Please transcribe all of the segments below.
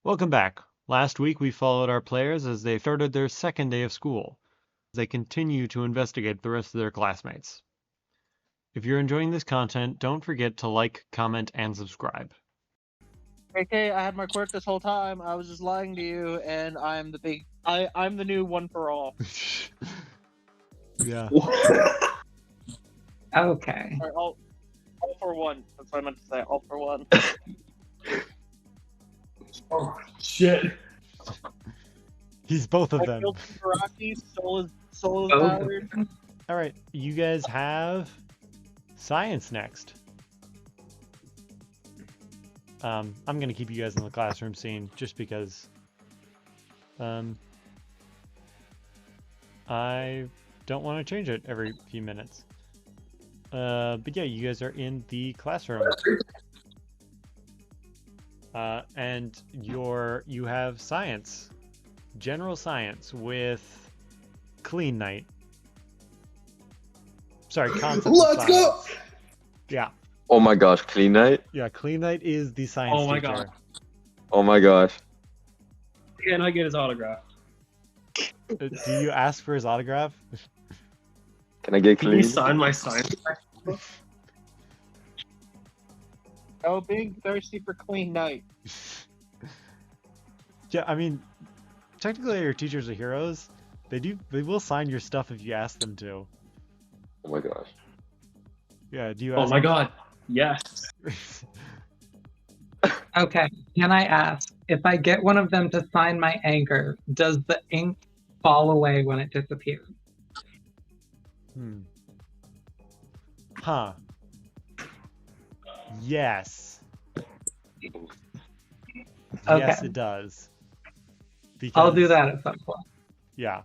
Welcome back. Last week we followed our players as they started their second day of school. They continue to investigate the rest of their classmates. If you're enjoying this content, don't forget to like, comment, and subscribe. Okay, I had my quirk this whole time. I was just lying to you, and I'm the new one for all. Yeah. Okay. Or all for one. That's what I meant to say. All for one. Oh shit! He's both of I them. killed Baraki. Soul is Both. battered. All right, you guys have science next. I'm gonna keep you guys in the classroom scene just because I don't want to change it every few minutes. But yeah, you guys are in the classroom. And you have science, general science with CleanKight. Sorry, concept of Let's go! science. Yeah, Oh my gosh, CleanKight? yeah, CleanKight is the science Oh my teacher. God. Oh my gosh. Can I get his autograph? Do you ask for his autograph? Can I get Can you clean? sign my science textbook? Oh, being thirsty for clean night. Yeah, I mean, technically your teachers are heroes. They will sign your stuff if you ask them to. Oh my gosh. Yeah, do you Oh ask my god. Yes. Okay. Can I ask, if I get one of them to sign my anchor, does the ink fall away when it disappears? Huh. Yes. Okay. Yes, it does. I'll do Because- that at some point. Yeah.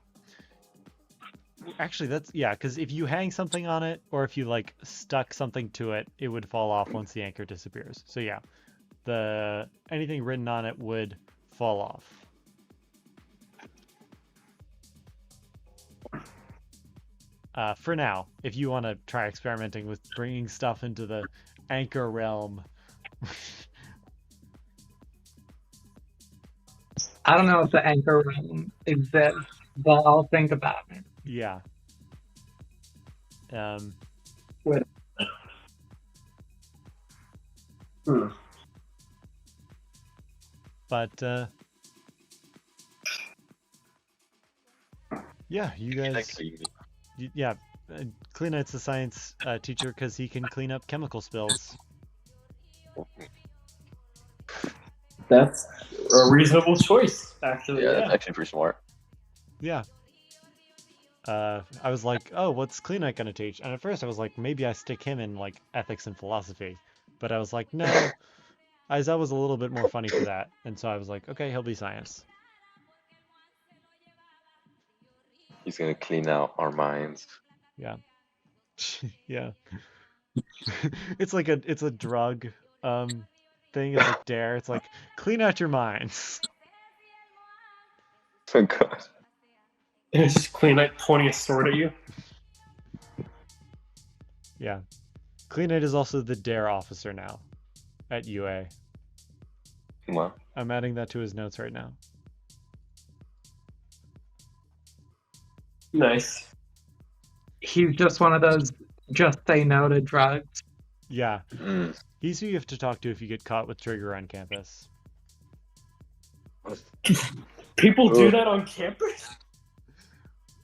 Actually, because if you hang something on it, or if you like stuck something to it, it would fall off once the anchor disappears. So yeah, anything written on it would fall off. For now, if you want to try experimenting with bringing stuff into the anchor realm. I don't know if the anchor room exists, but I'll think about it. Yeah. But yeah, you Can I guys. clean? Yeah, CleanKight's the science teacher because he can clean up chemical spills. That's a reasonable choice, actually. Yeah, Yeah. that's actually pretty smart. Yeah. I was like, oh, what's CleanKight gonna teach? And at first I was like, maybe I stick him in like ethics and philosophy. But I was like, no, Isaiah was a little bit more funny for that. And so I was like, okay, he'll be science. He's gonna clean out our minds. Yeah. Yeah. It's like it's a drug thing. It's like dare. It's like clean out your minds. Oh god. And it's just clean, like pointing a sword at you. Yeah. CleanKight is also the dare officer now at UA. Wow. I'm adding that to his notes right now. Nice. He's just one of those just say no to drugs. Yeah. Mm. He's who you have to talk to if you get caught with Trigger on campus. People do Ugh. that on campus?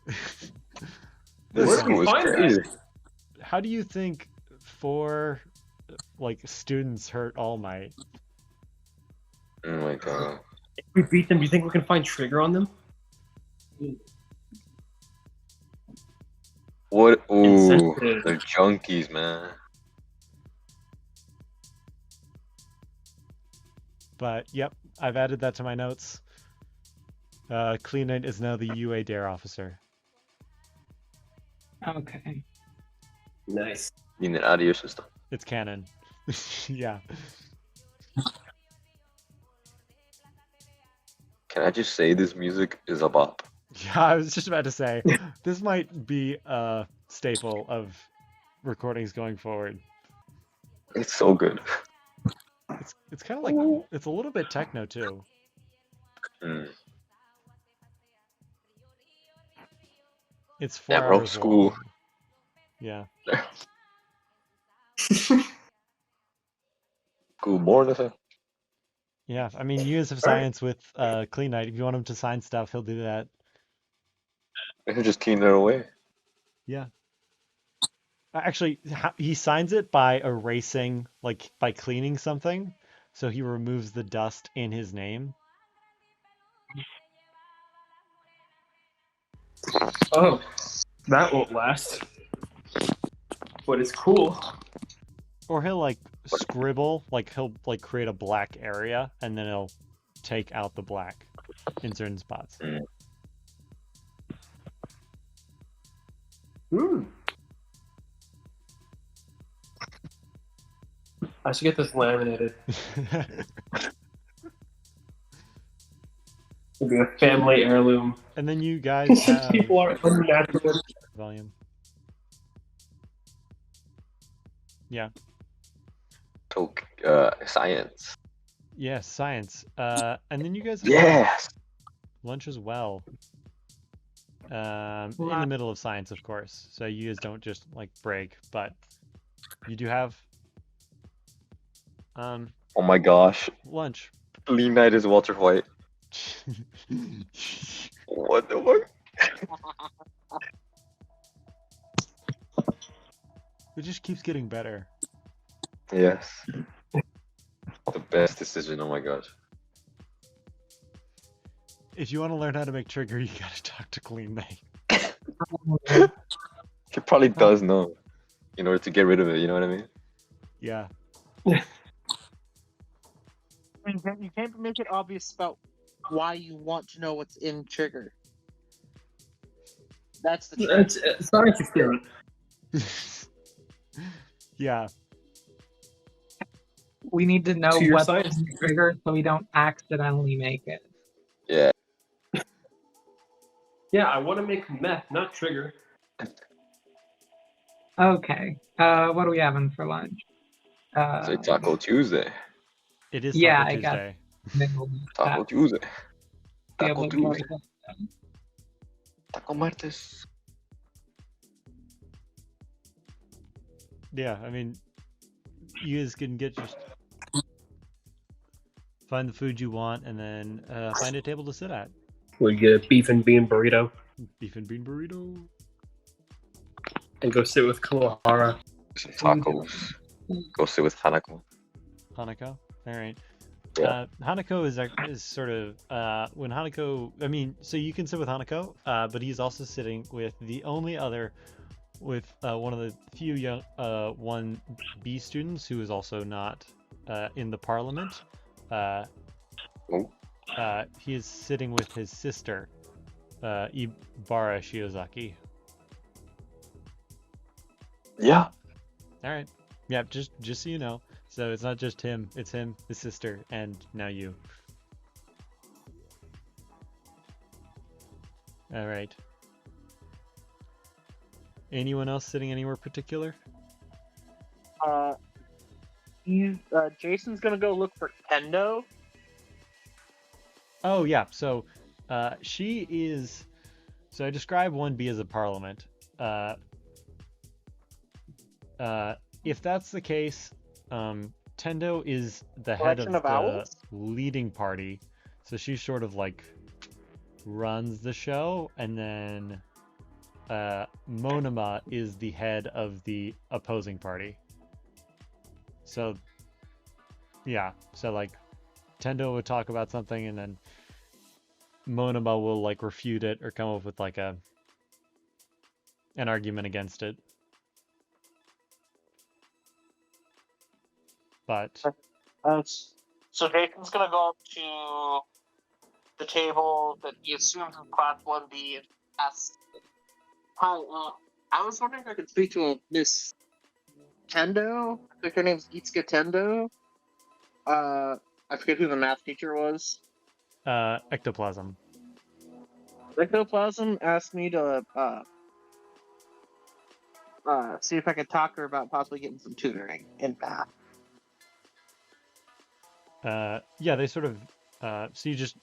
This Where do school you is find that? Mm. crazy. How do you think 4 like students hurt All Might? Oh my god. If we beat them, do you think we can find trigger on them? What? Ooh, Insensitive. they're junkies, man. But yep, I've added that to my notes. CleanKnight is now the UA Dare officer. Okay. Nice. In and out of your system. It's canon. Yeah. Can I just say this music is a bop? Yeah, I was just about to say, this might be a staple of recordings going forward. It's so good. It's kind of like, it's a little bit techno too. Mm. It's 4 Yeah, bro, hours school. long. Yeah. School boring as hell. Yeah. I mean, use of science with CleanKight. If you want him to sign stuff, he'll do that. I can just clean it away. Yeah. Actually, he signs it by erasing, like by cleaning something. So he removes the dust in his name. Oh, that won't last. But it's cool. Or he'll like scribble, like he'll like create a black area and then he'll take out the black in certain spots. I should get this laminated. It'll be a family heirloom. And then you guys have People are unnatural. volume. Yeah. So, science. Yes, science. And then you guys have Yes. lunch as well. In the middle of science, of course. So you guys don't just like break, but you do have Oh my gosh. lunch. Lean Knight is Walter White. What the fuck? It just keeps getting better. Yes. The best decision, oh my gosh. If you want to learn how to make trigger, you gotta talk to CleanKight. He probably does know. In order to get rid of it, you know what I mean? Yeah. You can't make it obvious about why you want to know what's in trigger. That's the trick. It's science experiment. Yeah. We need to know To your what's science. the trigger so we don't accidentally make it. Yeah. Yeah, I want to make meth, not trigger. Okay. What are we having for lunch? Say Taco Tuesday. It is Yeah, Taco I guess. Tuesday. Middle Taco that- Tuesday. be Taco able to Tuesday. work Taco Martes. Yeah, I mean, you guys can get just find the food you want and then find a table to sit at. We get a beef and bean burrito Beef and bean burrito. and go sit with Kalahara. Some tacos. Go sit with Hanako. Hanako. All right. Yeah. Hanako is sort of when Hanako. I mean, so you can sit with Hanako, but he's also sitting with the only other, with one of the few young 1B students who is also not in the parliament. Oh. He is sitting with his sister, Ibara Shiozaki. Yeah. All right. Yeah, just so you know. So it's not just him, it's him, his sister, and now you. All right. Anyone else sitting anywhere particular? Jason's gonna go look for Kendo. Oh yeah, so she is. So I describe 1B as a parliament. If that's the case, Tendo is the head of Collection of the owls? leading party, so she sort of like runs the show, and then Monoma is the head of the opposing party. So yeah, so like Tendo would talk about something, and then Monoma will like refute it or come up with like an argument against it. But So Jason's gonna go up to the table that he assumes is Class 1B and ask, "Hi, I was wondering if I could speak to a Miss Tendo. I think her name's Itsuka Tendo. I forget who the math teacher was. ectoplasm. Ectoplasm asked me to see if I could talk to her about possibly getting some tutoring in math." Yeah, they sort of So you just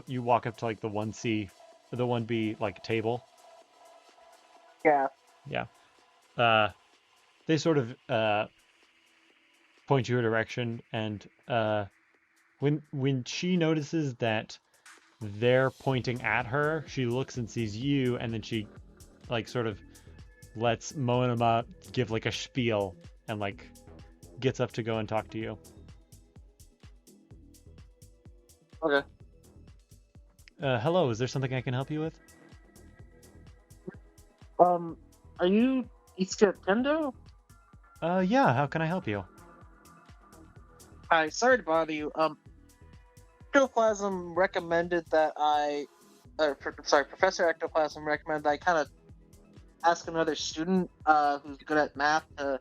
you walk up to like the 1C, the 1B like table. Yeah. Yeah. They sort of point you a direction, and when she notices that they're pointing at her, she looks and sees you, and then she like sort of lets Moenema give like a spiel and like gets up to go and talk to you. Okay. Hello, is there something I can help you with? Are you Easter Tendo? Yeah, how can I help you? Hi, sorry to bother you. Ectoplasm recommended that Professor Ectoplasm recommended that I kind of ask another student who's good at math to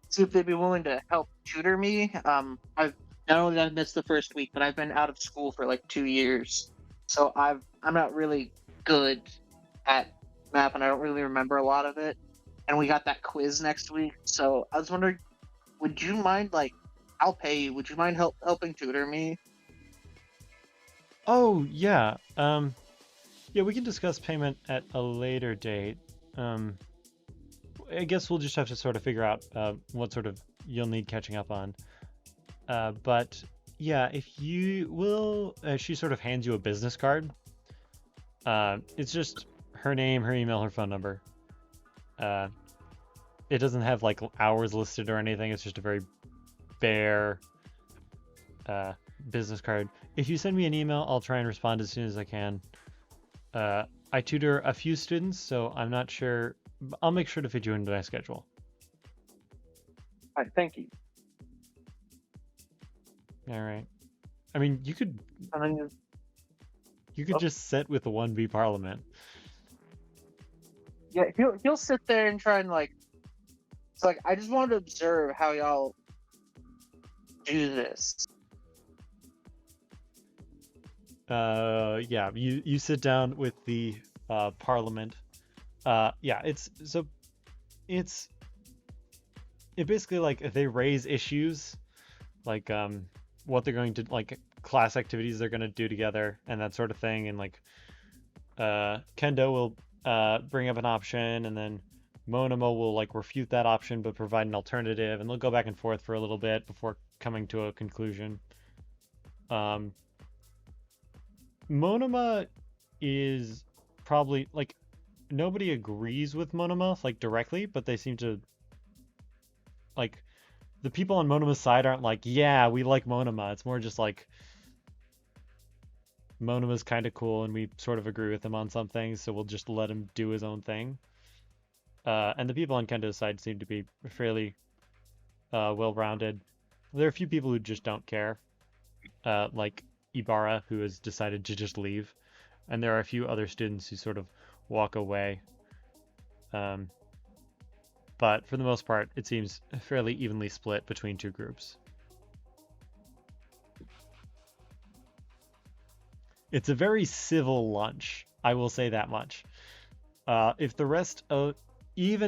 see if they'd be willing to help tutor me. I've not only did I missed the first week, but I've been out of school for like 2 years, so I'm not really good at math, and I don't really remember a lot of it. And we got that quiz next week, so I was wondering, would you mind, like, I'll pay you. Would you mind helping tutor me? Oh, yeah. Yeah, we can discuss payment at a later date. I guess we'll just have to sort of figure out what sort of you'll need catching up on. But yeah, if you will, she sort of hands you a business card. It's just her name, her email, her phone number. It doesn't have like hours listed or anything. It's just a very bare business card. If you send me an email, I'll try and respond as soon as I can. I tutor a few students, so I'm not sure. I'll make sure to fit you into my schedule. All right, thank you. All right. I mean, you could Oh. just sit with the 1B Parliament. Yeah, he'll sit there and try and like. It's like I just wanted to observe how y'all do this. Yeah, you sit down with the Parliament. Yeah, it basically like they raise issues like what they're going to like class activities they're going to do together and that sort of thing, and like Kendo will bring up an option, and then Monoma will like refute that option but provide an alternative, and they'll go back and forth for a little bit before coming to a conclusion. Monoma is probably like nobody agrees with Monoma like directly, but they seem to like the people on Monoma's side aren't like, yeah, we like Monoma. It's more just like Monoma's kind of cool and we sort of agree with him on some things, so we'll just let him do his own thing. And the people on Kendo's side seem to be fairly well-rounded. There are a few people who just don't care, like Ibarra, who has decided to just leave, and there are a few other students who sort of walk away. But for the most part, it seems fairly evenly split between two groups. It's a very civil lunch, I will say that much. Even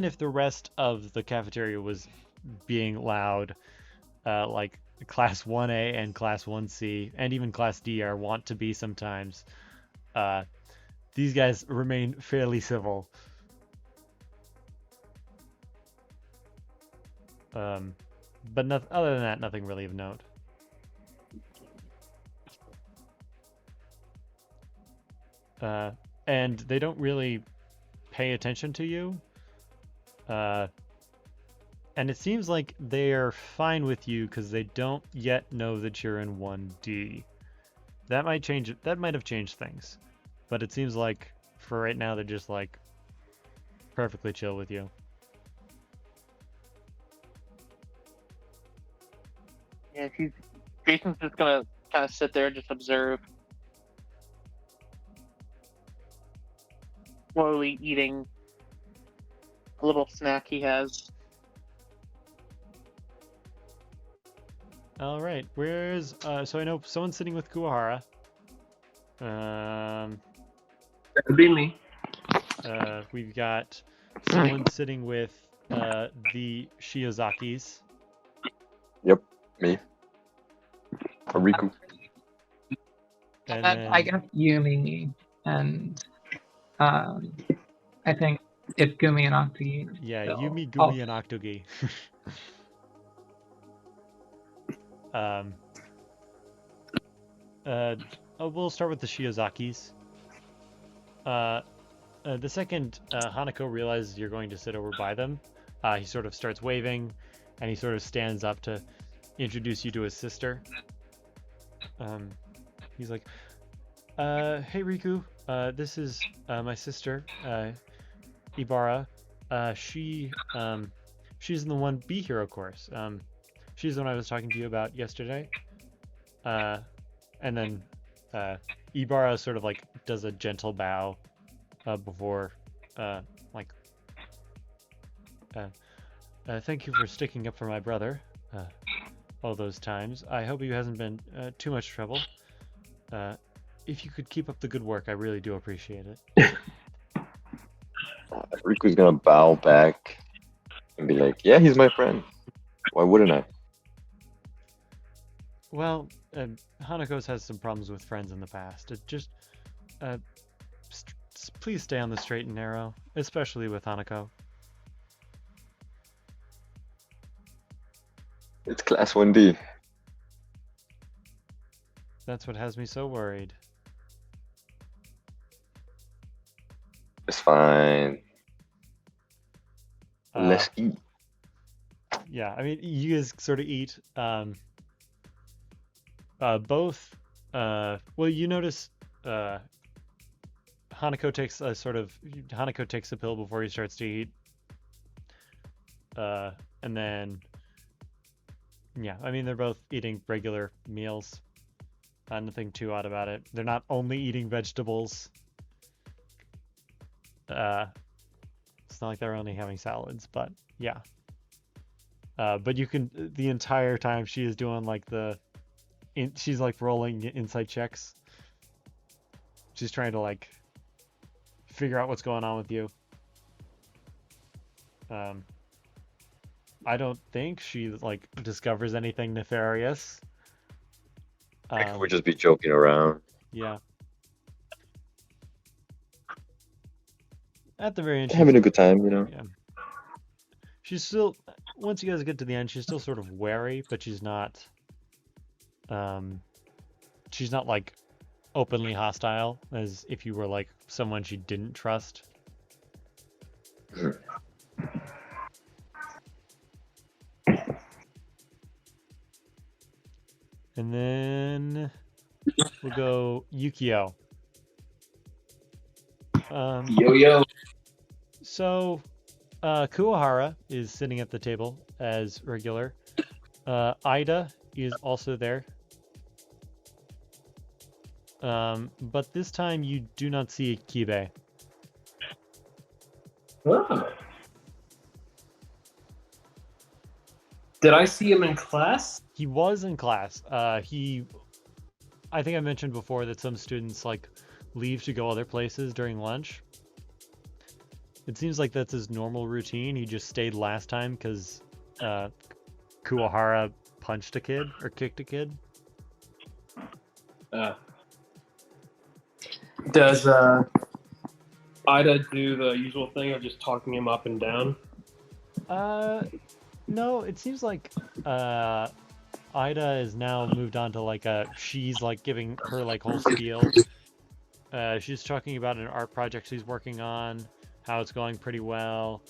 if the rest of the cafeteria was being loud, like Class 1A and Class 1C, and even Class D want to be sometimes, these guys remain fairly civil. But other than that, nothing really of note. And they don't really pay attention to you. And it seems like they're fine with you because they don't yet know that you're in 1D. That might change it. That might have changed things. But it seems like for right now, they're just like perfectly chill with you. Yeah, Jason's just gonna kind of sit there and just observe, slowly eating a little snack he has. All right, where's so I know someone's sitting with Kuwahara. That'd be me. We've got someone sitting with the Shiozakis. Yep, me. Riku. And then I then, guess Yumi and I think it's Gumi and Octi. yeah, still. Yumi, Oh, Gumi, and Octogi. um, we'll start with the Shiozakis. The second Hanako realizes you're going to sit over by them, he sort of starts waving, and he sort of stands up to introduce you to his sister. He's like, "Hey Riku, this is my sister, Ibarra. She's in the 1B hero course. She's the one I was talking to you about yesterday." And then Ibarra sort of like does a gentle bow before like thank you for sticking up for my brother all those times. I hope he hasn't been too much trouble. If you could keep up the good work, I really do appreciate it. Riku's gonna bow back and be like, "Yeah, he's my friend. Why wouldn't I?" Well, Hanako's has some problems with friends in the past. It just please stay on the straight and narrow, especially with Hanako. It's Class 1D. That's what has me so worried. It's fine. Let's eat. Yeah, I mean, you guys sort of eat. Both. Well, you notice. Hanako takes a pill before he starts to eat. And then. Yeah, I mean, they're both eating regular meals. Nothing too odd about it. They're not only eating vegetables. It's not like they're only having salads, but yeah. But you can, the entire time she is doing like she's like rolling inside checks. She's trying to like figure out what's going on with you. I don't think she like discovers anything nefarious. Riku would just be joking around. Yeah. At the very end, Having a good time, you know. yeah. She's still, once you guys get to the end, she's still sort of wary, but she's not like openly hostile as if you were like someone she didn't trust. And then we'll go Yukio. Yo. So Kuwahara is sitting at the table as regular. Ida is also there. But this time you do not see Kibe. Oh. Did I see him in class? He was in class. I think I mentioned before that some students like leave to go other places during lunch. It seems like that's his normal routine. He just stayed last time because Kuwahara punched a kid or kicked a kid. Does Ida do the usual thing of just talking him up and down? No, it seems like Ida is now moved on to like she's like giving her like whole spiel. She's talking about an art project she's working on, how it's going pretty well.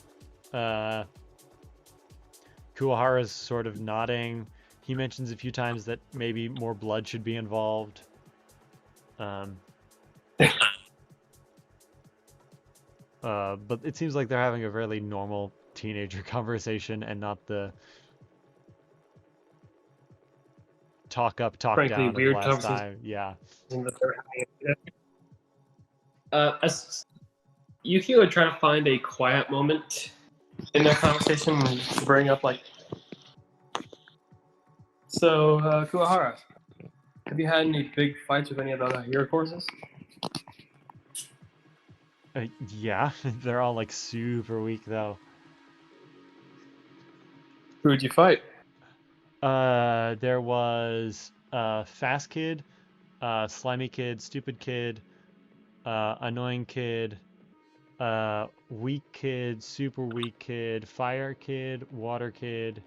Kuwahara's sort of nodding. He mentions a few times that maybe more blood should be involved. But it seems like they're having a fairly normal teenager conversation and not the talk up, talk Frankly, down of weird last conversation. time. Yeah. As Yukio would try to find a quiet moment in that conversation and bring up like, so Kuwahara, have you had any big fights with any of the other hero courses? Yeah, they're all like super weak though. Who would you fight? There was Fast Kid, slimy kid, stupid kid, annoying kid, weak kid, super weak kid, fire kid, water kid,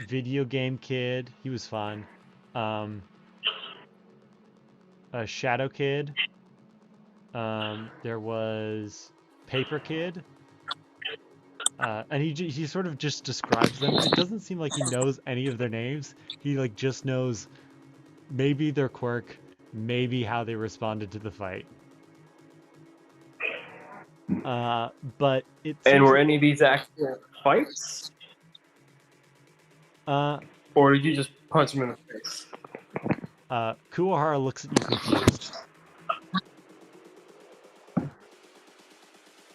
video game kid, he was fun, a shadow kid, there was paper kid, and he sort of just describes them. It doesn't seem like he knows any of their names. He like just knows maybe their quirk, maybe how they responded to the fight. But it And seems were any of these actual fights? Or did you just punch him in the face? Kuwahara looks at you confused.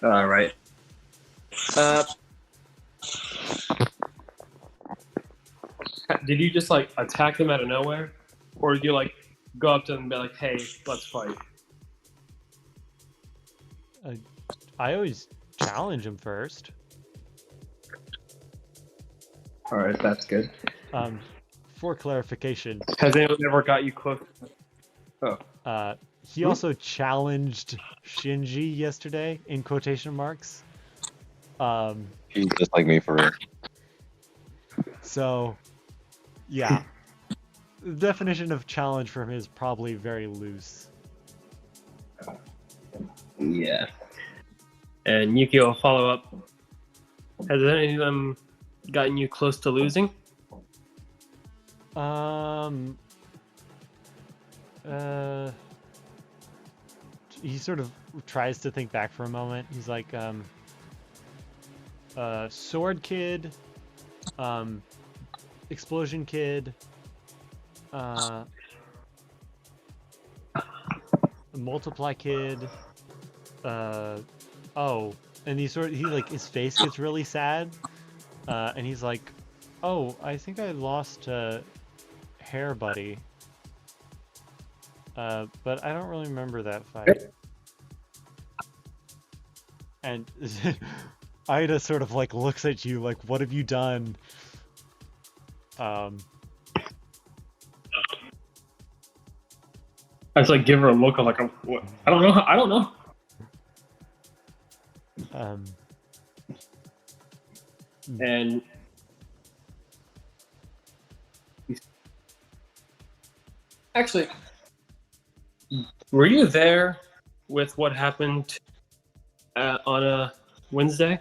All right. Did you just like attack them out of nowhere, or did you like go up to them and be like, "Hey, let's fight"? I always challenge him first. All right, that's good. For clarification, Has anyone ever got you close? Oh, he also challenged Shinji yesterday, in quotation marks. He's just like me for real. So, yeah. The definition of challenge for him is probably very loose. yeah. And Yuki will follow up. Has any of them gotten you close to losing? He sort of tries to think back for a moment. He's like, Sword Kid, Explosion Kid, Multiply Kid, oh, and he like, his face gets really sad, and he's like, oh, I think I lost Hair Buddy. But I don't really remember that fight. And Ida sort of like looks at you like, what have you done? I just like give her a look of like, what? I don't know. And actually, were you there with what happened on a Wednesday?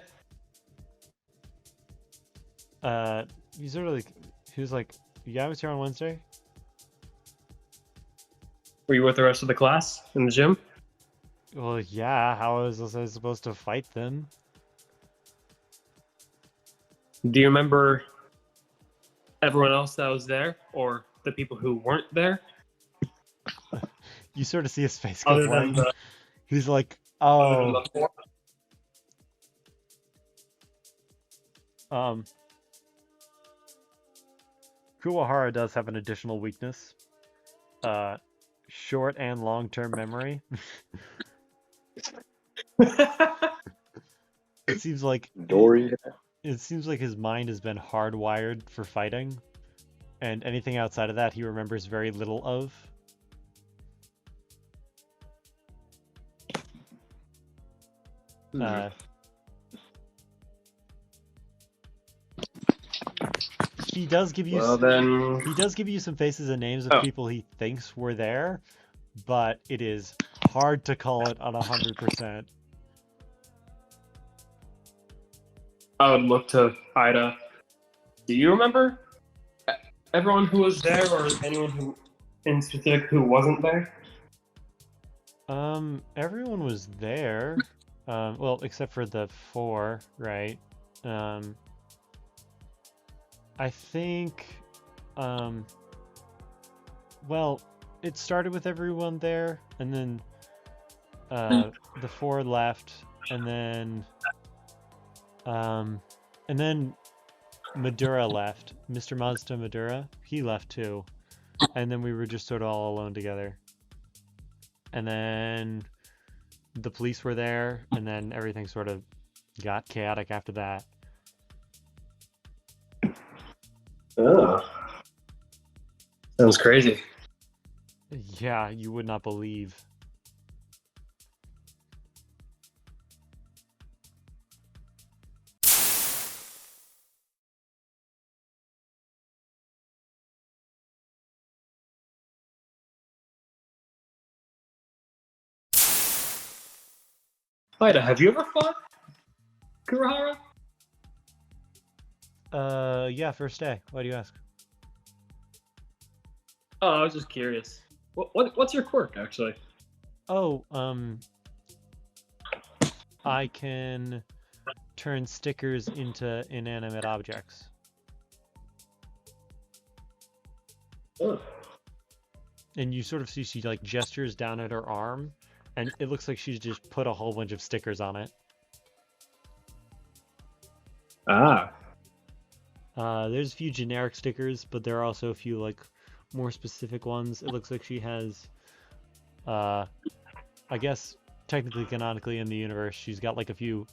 He sort of like, he was like, yeah, I was here on Wednesday. Were you with the rest of the class in the gym? Well, yeah, how was I supposed to fight them? Do you remember everyone else that was there, or the people who weren't there? You sort of see his face go Other than blank. the, He's like, other than oh, the four? Kuwahara does have an additional weakness. Short and long-term memory. It seems like Dory. it seems like his mind has been hardwired for fighting, and anything outside of that he remembers very little of. He does give you he does give you some faces and names of people he thinks were there, but it is hard to call it on 100%. I would look to Ida. Do you remember everyone who was there, or anyone who in specific who wasn't there? Everyone was there. Well, except for the 4, right? I think, well, it started with everyone there, and then the 4 left, and then Madura left. Mr. Mazda Madura, he left too, and then we were just sort of all alone together. And then the police were there, and then everything sort of got chaotic after that. Oh. Sounds crazy. Yeah, you would not believe. Ida, have you ever fought Kurahara? Yeah, first day. Why do you ask? Oh, I was just curious. What's your quirk, actually? Oh, I can turn stickers into inanimate objects. Oh. And you sort of see she like gestures down at her arm, and it looks like she's just put a whole bunch of stickers on it. Ah. There's a few generic stickers, but there are also a few like more specific ones. It looks like she has, I guess technically canonically in the universe, she's got like a few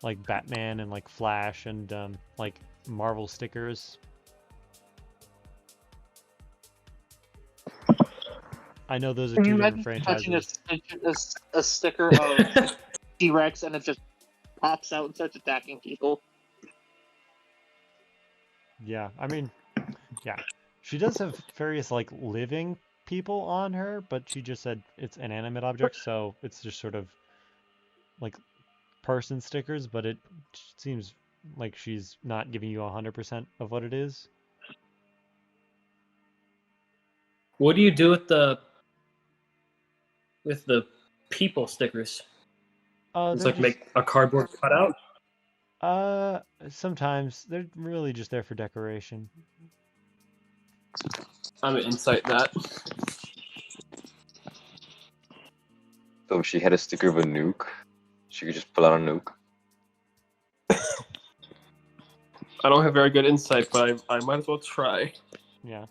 like Batman and like Flash and like Marvel stickers. I know those are Can two you different imagine touching franchises. a sticker of T-Rex and it just pops out and starts attacking people? Yeah, I mean, yeah. She does have various like living people on her, but she just said it's inanimate objects, so it's just sort of like person stickers, but it seems like she's not giving you 100% of what it is. What do you do with the people stickers? It's They're like make a cardboard cutout. sometimes they're really just there for decoration. I'm an insight that. So if she had a sticker of a nuke, she could just pull out a nuke. I don't have very good insight, but I might as well try. Yeah.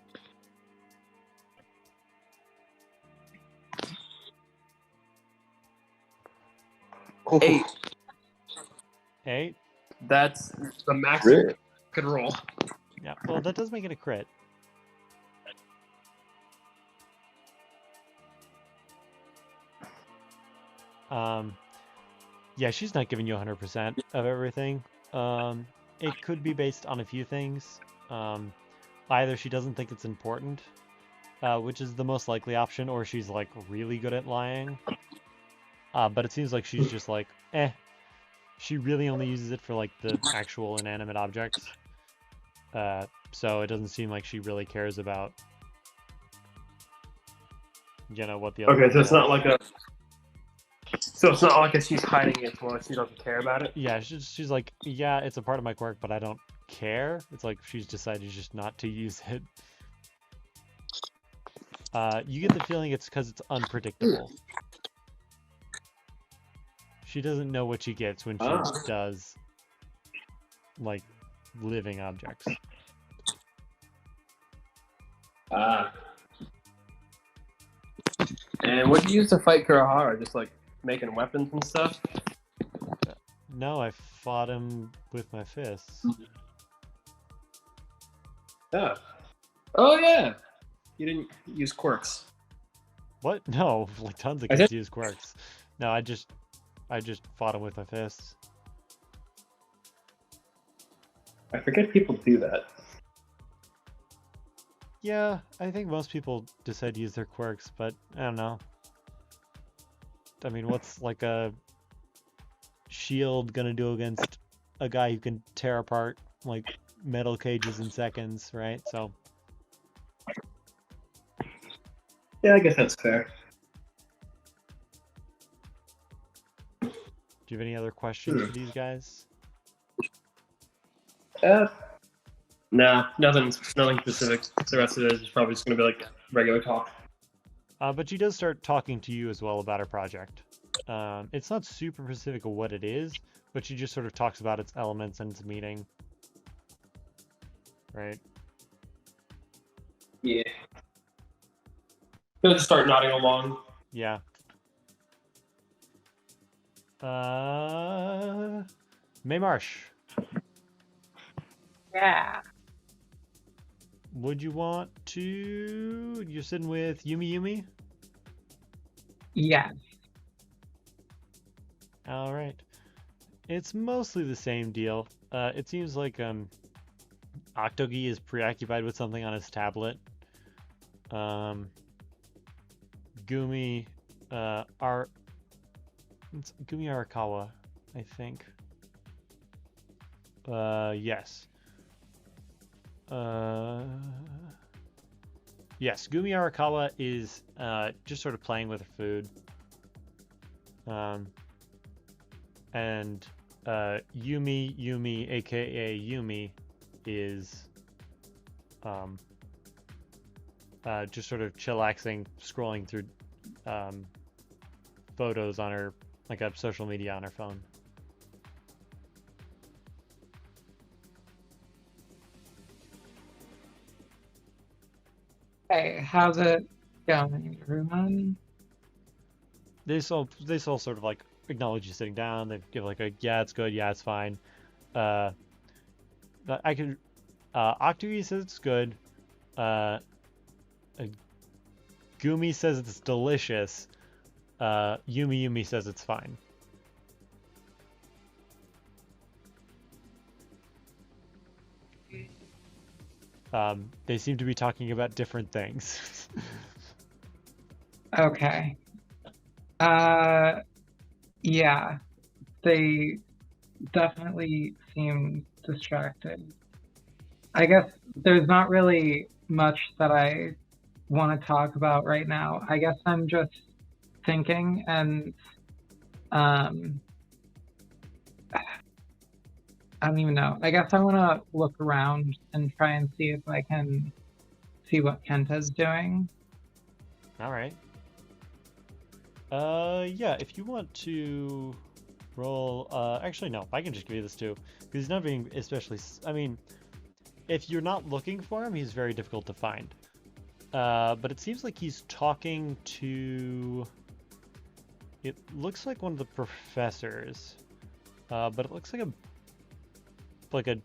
Oh, 8. 8? That's the max crit. you could roll. Yeah. Well, that does make it a crit. Yeah, she's not giving you 100% of everything. It could be based on a few things. Either she doesn't think it's important, which is the most likely option, or she's like really good at lying. But it seems like she's just like, eh. She really only uses it for like the actual inanimate objects. So it doesn't seem like she really cares about, you know, what the other Okay, so it's people not like a. So it's not like she's hiding it for she doesn't care about it. Yeah, she's like, yeah, it's a part of my quirk, but I don't care. It's like she's decided just not to use it. You get the feeling it's because it's unpredictable. She doesn't know what she gets when she does, like, living objects. And what do you use to fight Kurahara? Just like making weapons and stuff? No, I fought him with my fists. Yeah. Oh yeah. You didn't use quirks. What? No, like tons of I kids did- use quirks. No, I just fought him with my fists. I forget people do that. Yeah, I think most people decide to use their quirks, but I don't know. I mean, what's like a shield gonna do against a guy who can tear apart like metal cages in seconds, right? So Yeah, I guess that's fair. do you have any other questions for these guys? Nah, nothing specific. The rest of it is probably just gonna be like regular talk. But she does start talking to you as well about her project. It's not super specific of what it is, but she just sort of talks about its elements and its meaning. Right? Yeah. He'll just start nodding along. Yeah. May Marsh, Yeah. would you want to... You're sitting with Yumi Yumi? Yes. All right. It's mostly the same deal. It seems like Octogi is preoccupied with something on his tablet. Gumi, it's Gumi Arakawa, I think. Yes. Yes, Gumi Arakawa is just sort of playing with her food. And Yumi, aka Yumi, is just sort of chillaxing, scrolling through photos on her, like a social media on her phone. Hey, how's it going, everyone? They all sort of like acknowledge you sitting down. They give like a yeah, it's good, yeah, it's fine. I can. Octogi says it's good. Gumi says it's delicious. Yumi says it's fine. They seem to be talking about different things. Okay. Yeah, they definitely seem distracted. I guess there's not really much that I want to talk about right now. I guess I'm just thinking, and I don't even know. I guess I want to look around and try and see if I can see what Kenta's doing. All right. Yeah, if you want to roll, actually no, I can just give you this too, because he's not being especially, I mean, if you're not looking for him, he's very difficult to find. But it seems like he's talking to, it looks like one of the professors, but it looks like a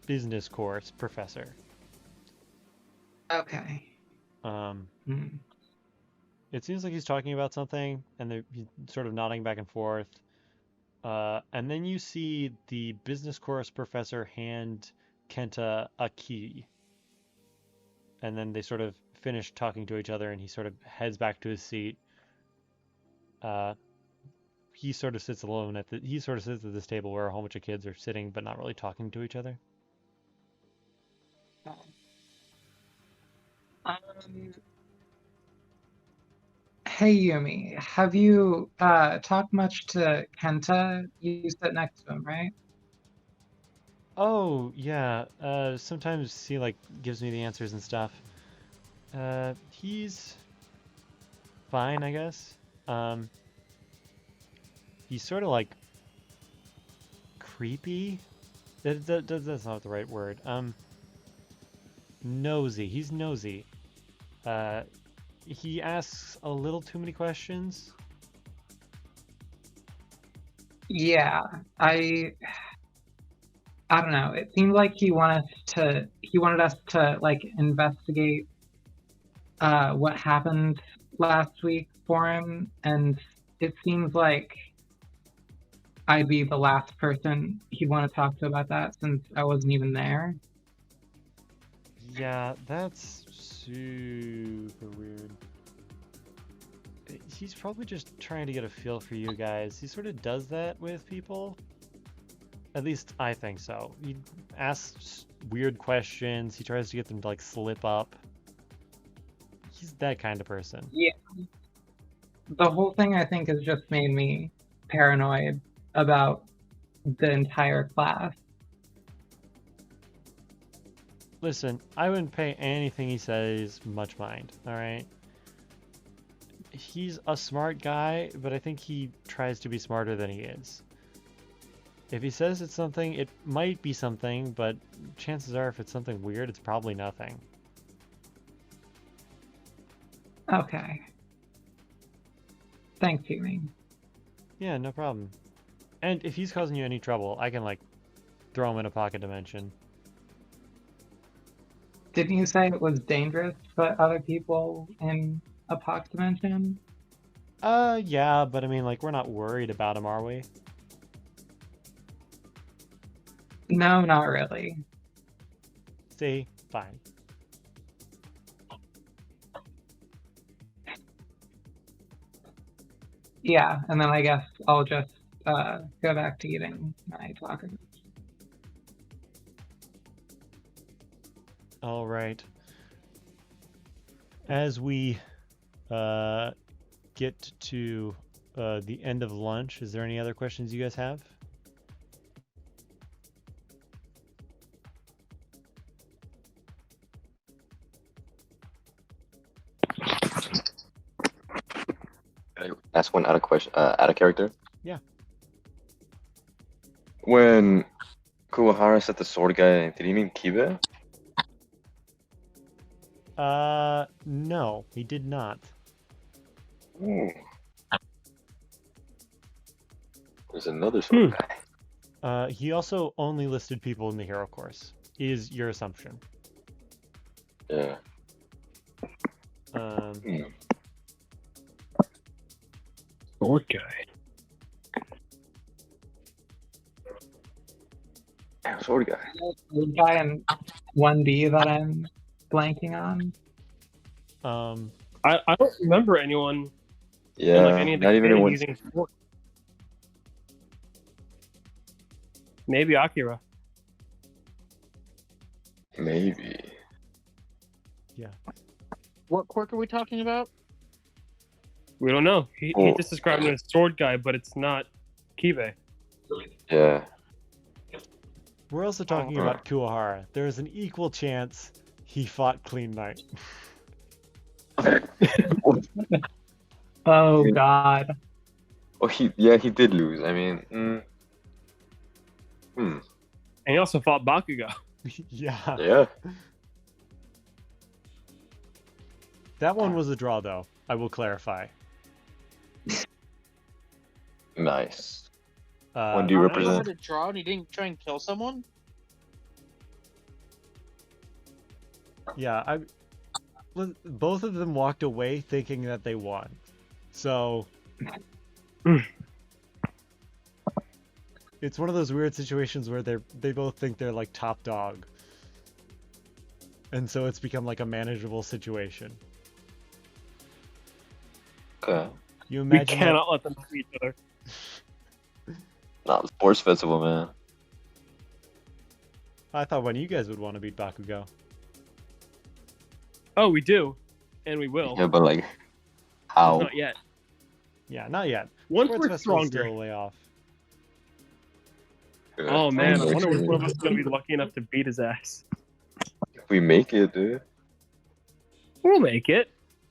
business course professor. Okay. It seems like he's talking about something, and he's sort of nodding back and forth. And then you see the business course professor hand Kenta a key. And then they sort of finish talking to each other, and he sort of heads back to his seat. He sort of sits alone he sort of sits at this table where a whole bunch of kids are sitting but not really talking to each other. Hey Yumi, have you talked much to Kenta? You sit next to him, right? Oh, yeah. Sometimes he like gives me the answers and stuff. He's fine, I guess. He's sort of like creepy. That's not the right word. Nosy. He's nosy. He asks a little too many questions. Yeah, I don't know. It seemed like he wanted us to like investigate what happened last week for him, and it seems like I'd be the last person he'd want to talk to about that since I wasn't even there. Yeah, that's super weird. He's probably just trying to get a feel for you guys. He sort of does that with people. At least I think so. He asks weird questions. He tries to get them to like slip up. He's that kind of person. Yeah. The whole thing I think has just made me paranoid about the entire class. Listen, I wouldn't pay anything he says much mind, alright? He's a smart guy, but I think he tries to be smarter than he is. If he says it's something, it might be something, but chances are if it's something weird, it's probably nothing. Okay. Thanks, Yumi. Yeah, no problem. And if he's causing you any trouble, I can, like, throw him in a pocket dimension. Didn't you say it was dangerous to put other people in a pocket dimension? Yeah, but I mean, like, we're not worried about him, are we? No, not really. See? Fine. Yeah, and then I guess I'll just go back to eating my tacos. All right. As we get to the end of lunch, is there any other questions you guys have? Can I ask one out of question, out of character? Yeah. When Kuwahara said the sword guy, did he mean Kibe? No, he did not. Ooh. There's another sword guy. He also only listed people in the hero course, is your assumption. Yeah. Sword guy. Yeah, sword guy. The guy in 1D that I'm blanking on. I don't remember anyone Yeah, in like any of the not even in canon one. using sword. Maybe Akira. Maybe. What quirk are we talking about? We don't know. He just described him as sword guy, but it's not Kibe. Yeah. We're also talking about Kuwahara. There is an equal chance he fought Clean Knight. Oh god. Oh, he did lose. I mean, And he also fought Bakugo. Yeah. yeah. That one was a draw, though. I will clarify. Nice. When do you You represent? had a draw and you didn't try and kill someone? Yeah, both of them walked away thinking that they won. So it's one of those weird situations where they both think they're like top dog. And so it's become like a manageable situation. Okay. You We imagine cannot let them see each other. Not sports festival, man. I thought one of you guys would want to beat Bakugo. Oh, we do, and we will. Yeah, but like, Just how? not yet. Yeah, not yet. Once Sports we're Festival's stronger. still a way off. Oh man, I Next wonder which year. one of us is gonna be lucky enough to beat his ass. If we make it, dude. We'll make it.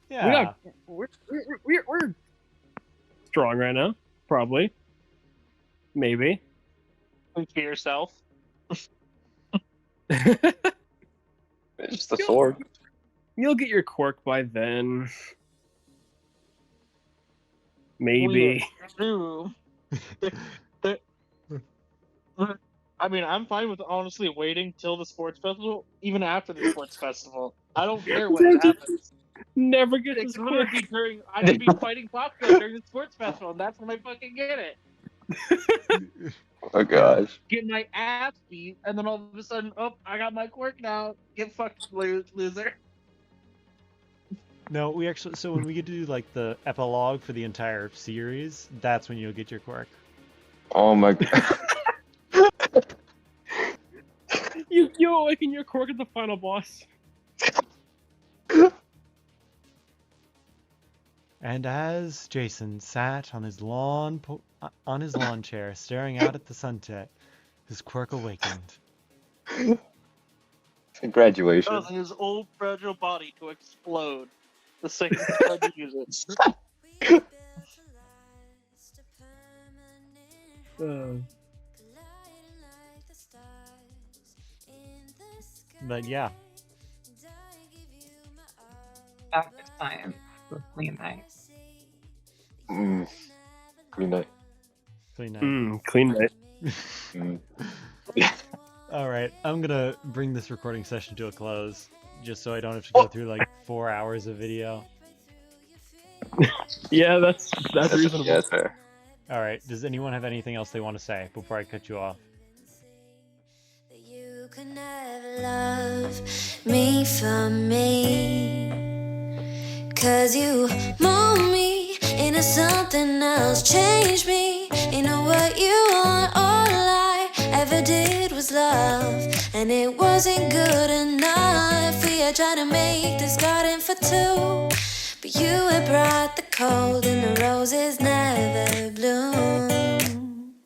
Yeah. We're strong right now, probably. Maybe. Speak for yourself. It's just a sword. You'll get your quirk by then. Maybe. True. I mean, I'm fine with honestly waiting till the sports festival, even after the sports festival. I don't care when it happens. Never get It his could quirk. be during. I could be fighting Bakugo during the sports festival, and that's when I fucking get it. Oh gosh. Get my ass beat, and then all of a sudden, oh, I got my quirk now. Get fucked, loser. No, we actually, so when we get to do like the epilogue for the entire series, that's when you'll get your quirk. Oh my god. You awaken your quirk at the final boss. And as Jason sat on his lawn chair, staring out at the sunset, his quirk awakened. Congratulations. Causing his old fragile body to explode the second he tried to use it. But yeah, Back to science with CleanKight. Green Knight. clean night. Clean night. Mm. All right, I'm gonna bring this recording session to a close, just so I don't have to go through like 4 hours of video. Yeah, that's reasonable. Yeah, that's fair. All right. Does anyone have anything else they want to say before I cut you off? You could never love me for me, 'cause you mold me into something else, change me into what you want. All I ever did was love, and it wasn't good enough. We had tried to make this garden for two, but you had brought the cold and the roses never bloom.